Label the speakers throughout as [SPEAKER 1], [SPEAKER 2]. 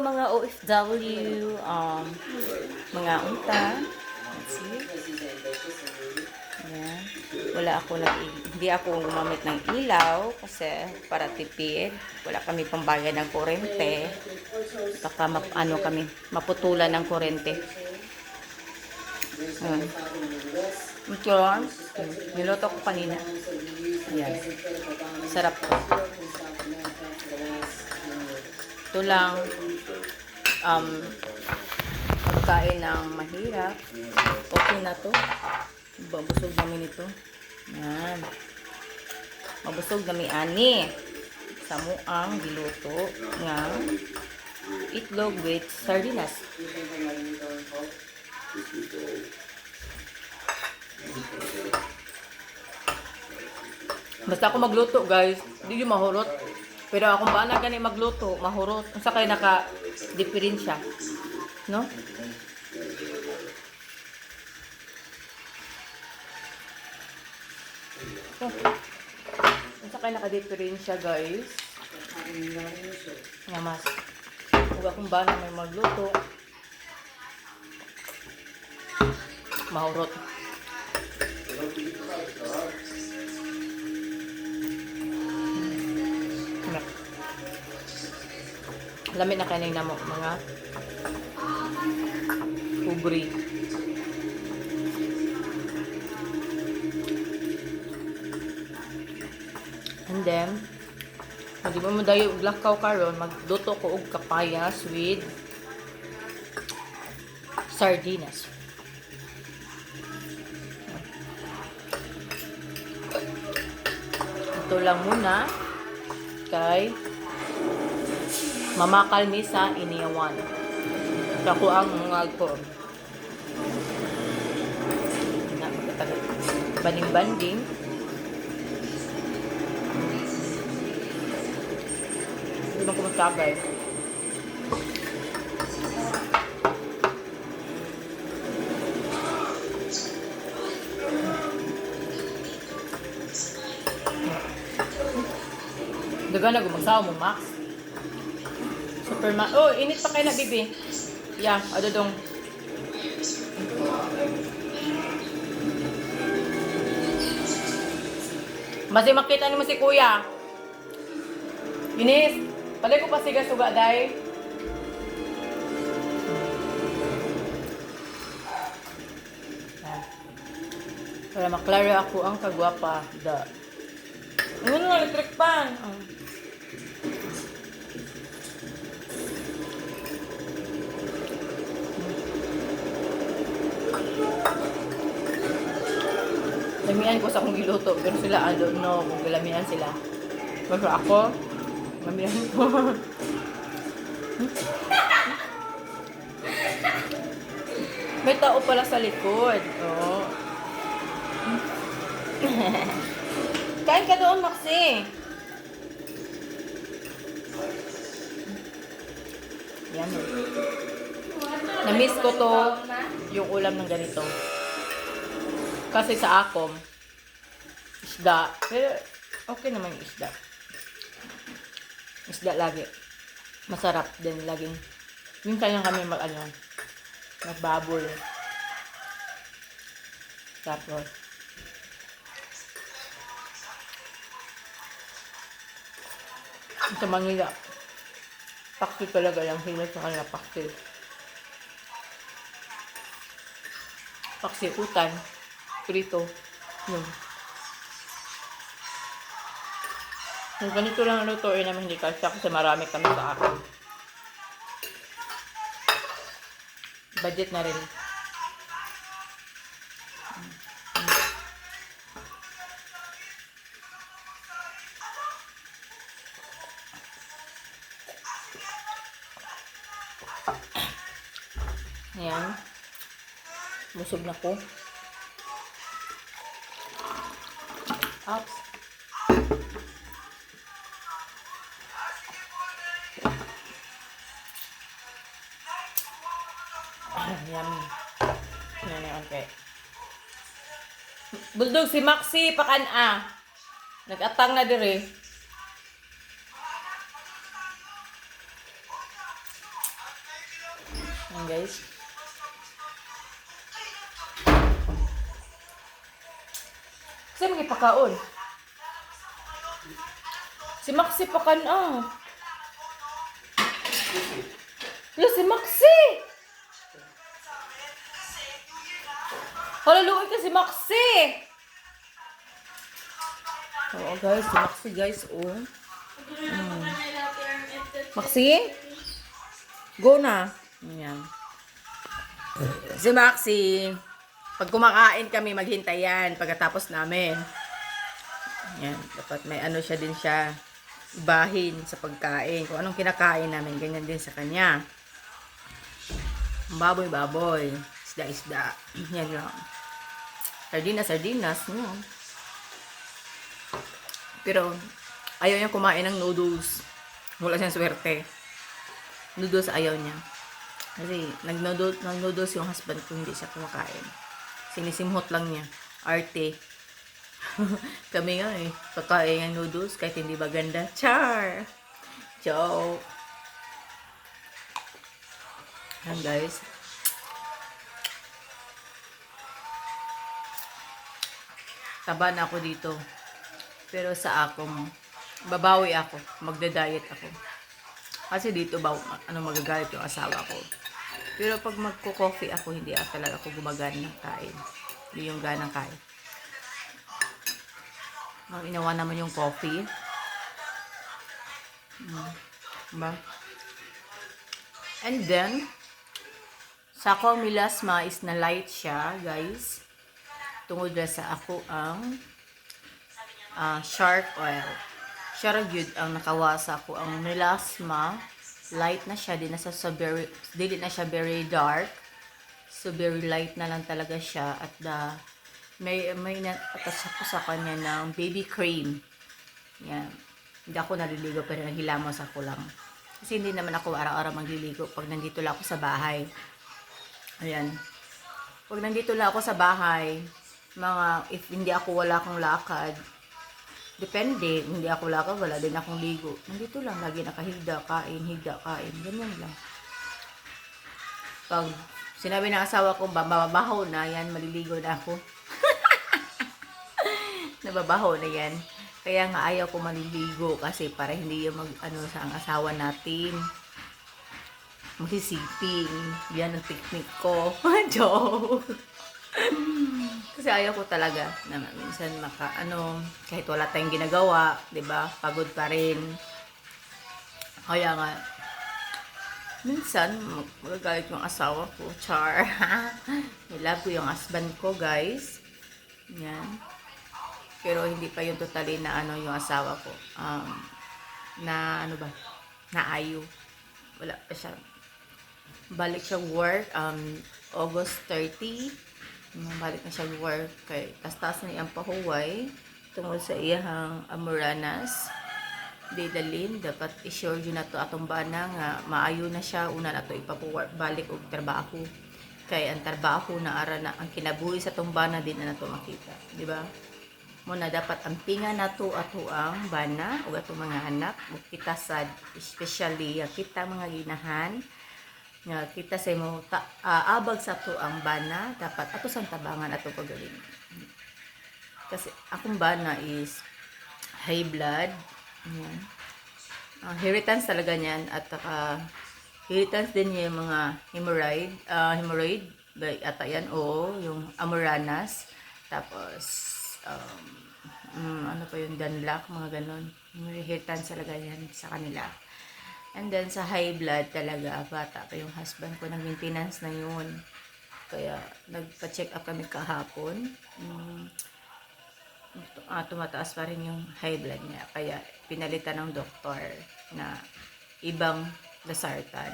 [SPEAKER 1] mga OFW, mga unta. Let's see. Ayan. Hindi ako gumamit ng ilaw kasi para tipid. Wala kami pambayad ng kurente. Baka maputulan ng kurente. Ito, niluto ko kanina. Ayan. Sarap to. Ito lang, pagkain ng mahirap. Okay na to. Mabusog namin ito. Yan. Mabusog namin ani. Samuang giluto nga itlog with sardinas. Basta ako magluto, guys. Hindi yung mahurot. Pero akong ba na gani magluto, mahurot. Ang sakay naka-diferensya. No? Oh. Ang sakay naka-diferensya, guys. Nga mas. Huwag akong ba na may magluto. Mahurot. Lamit na kanina mo mga ubri. And then, hindi mo dayo og lakaw karon, magluto ko og kapayas with sardinas. Ito lang muna kay mamakal mi sa iniyawan. Ako ang mga ko. Banding-banding. Hindi mo kumasagay. Daga na gumagsawa mo, Max. Superman. Oh, init pa kayo na, bibi. Yeah, adodong. Masih makita ni mo si kuya. Inis, palay ko pa siga-suga, day. Para maklaro ako ang kagwapa. Ano nga, electric pan. Lamian ko sa akong giluto, pero sila, I don't know kung galamian sila. Pero ako, lamian ko. May tao pala sa likod. Oh. Kain ka doon, Maxi. Yan. Na-miss ko to, yung ulam ng ganito. Kasi sa akom, isda. Pero okay naman yung isda. Isda lagi. Masarap din laging. Minsan lang kami magbaboy. Tapos, sa Manila, paksi talaga lang sila sa kanila paksi. Paksi utan. Prito. Yun. Kung ganito lang ang lutuin namin hindi kasya kasi marami kami sa akin. Budget na rin. Ayan. Busog na ko. Oops. Yummy. Yan, okay. Bulldog si Maxi, pakan-a. Nag-atang na dire. Ayan guys. Kasi magipakaon. Si Maxi pakan Lo, si Maxi! Halaluin ka si Maxi! Oo guys, si Maxi guys, Maxi? Go na. Ayan. Si Maxi. Pag kumakain kami, maghintay yan pagkatapos namin. Ayan. Dapat may ano siya din siya. Bahin sa pagkain. Kung anong kinakain namin, ganyan din sa kanya. Baboy. Isda. Yan lang. Sardinas. Pero, ayaw niya kumain ng noodles. Wala siyang swerte. Noodles ayaw niya. Kasi, nag-noodles yung husband ko, hindi siya kumakain. Sinisimhot lang niya. Arte. Kami nga kakain ng noodles kahit hindi ba ganda. Char! Joke. Yan guys. Taba na ako dito. Pero sa akin, babawi ako. Magda-diet ako. Kasi dito magagalit yung asawa ko. Pero pag magko-coffee ako, hindi talaga ako gumagana ng kain. Hindi yung ganang kain. Inawa naman yung coffee. Diba? And then, sa ako milasma is na light siya, guys. Tungod na sa ako ang shark oil. Siya gyud ang nakawasa ko ang melasma. Light na siya, di na siya very dark. So very light na lang talaga siya at may na-attach ako sa kanya ng baby cream. Yan. Hindi ako naliligo pero naghilamos ako lang. Kasi hindi naman ako araw-araw magliligo pag nandito lang ako sa bahay. Ayan. Pag nandito lang ako sa bahay, if hindi ako wala akong lakad, depende, hindi ako lakad, wala din akong ligo. Nandito lang, lagi nakahigda, kain, ganyan lang. Pag sinabi ng asawa ko, mababaho na yan, maliligo na ako. Nababaho na yan. Kaya nga ayaw ko maliligo kasi para hindi yung sa ang asawa natin. Magsisiping. Yan ang technique ko. Joke. Kasi ayaw ko talaga na minsan kahit wala tayong ginagawa, 'di ba? Pagod pa rin. Kaya nga minsan magagalit yung asawa ko, char. Nilove ko yung husband ko, guys. Yan. Pero hindi pa yung totally na yung asawa ko. Na ayo. Wala pa siya. Balik siya work August 30. Balik na siya work kay tastas na iyang pahuway tungod sa iyang amuranas. Didalin dapat i-sure yun na to atong bana nga maayo na siya una na to ipapuwork balik og trabaho. Kay ang trabaho na ara na ang kinabuhi sa tong bana din na nato makita, di ba? Muna dapat ang pinga nato ato ang bana ug atong mga anak ug kita sad especially kita mga ginahan nga kita sa mo abag sa to ang bana dapat ato sang tabangan ato pagaling. Kasi akong bana is high blood. Ayan. Inheritance talaga niyan at inheritance din niya yung mga hemorrhoid ata yan yung amuranas tapos ano pa yung danlak mga ganon. Inheritance talaga yan sa kanila. And then, sa high blood talaga, bata pa yung husband ko, nag-maintenance na yun. Kaya, nagpa-check up kami kahapon. Tumataas pa rin yung high blood niya. Kaya, pinalitan ng doktor na ibang lasartan.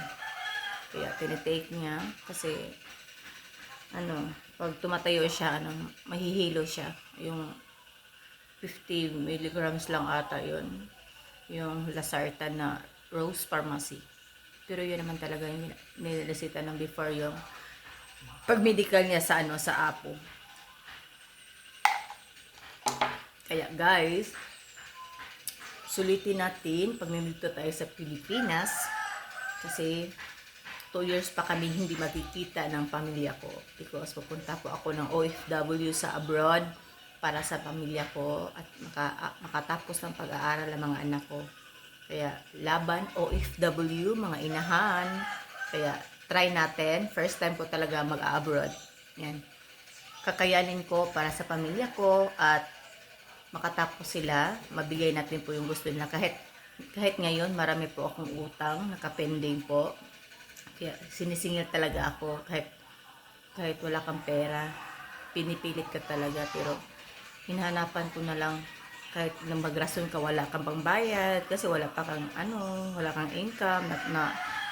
[SPEAKER 1] Kaya, tinitake niya. Kasi, pag tumatayo siya, mahihilo siya. Yung 50 milligrams lang ata yun. Yung lasartan na Rose Pharmacy. Pero yun naman talaga yung nilasita ng before yung pag-medical niya sa sa Apo. Kaya guys, sulitin natin pag nandito tayo sa Pilipinas kasi 2 years pa kami hindi magkikita ng pamilya ko because pupunta po ako ng OFW sa abroad para sa pamilya ko at makatapos ng pag-aaral ang mga anak ko. Kaya laban OFW, mga inahan. Kaya try natin. First time ko talaga mag-abroad. Yan. Kakayanin ko para sa pamilya ko at makatapos sila, mabigay natin po yung gusto nila. Kahit ngayon, marami po akong utang, nakapending po. Kaya sinisingil talaga ako kahit wala kang pera. Pinipilit ka talaga, pero hinahanapan ko na lang kahit nang magrason ka, wala kang pangbayad kasi wala pa kang wala kang income,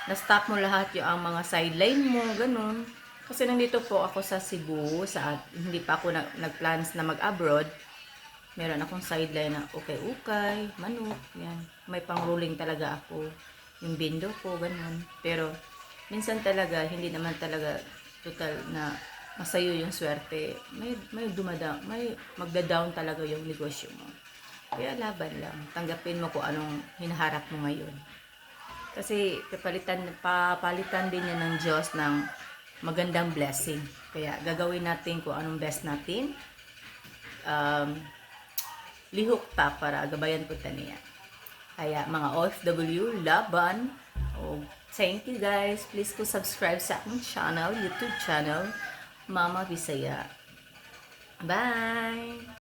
[SPEAKER 1] na-stop mo lahat yung ang mga sideline mo, ganun. Kasi nandito po ako sa Cebu, hindi pa ako nag-plans na mag-abroad. Meron akong sideline na ukay-ukay, manok, yan. May pang-ruling talaga ako, yung bindo ko, ganun. Pero minsan talaga, hindi naman talaga total na masayo yung swerte. May magda-down talaga yung negosyo mo. Kaya laban lang. Tanggapin mo kung anong hinaharap mo ngayon. Kasi papalitan din niya ng Diyos ng magandang blessing. Kaya gagawin natin kung anong best natin. Lihok ta para gabayan po niya. Kaya mga OFW, laban. Thank you guys. Please ko subscribe sa aking channel, YouTube channel, Mama Bisaya. Bye!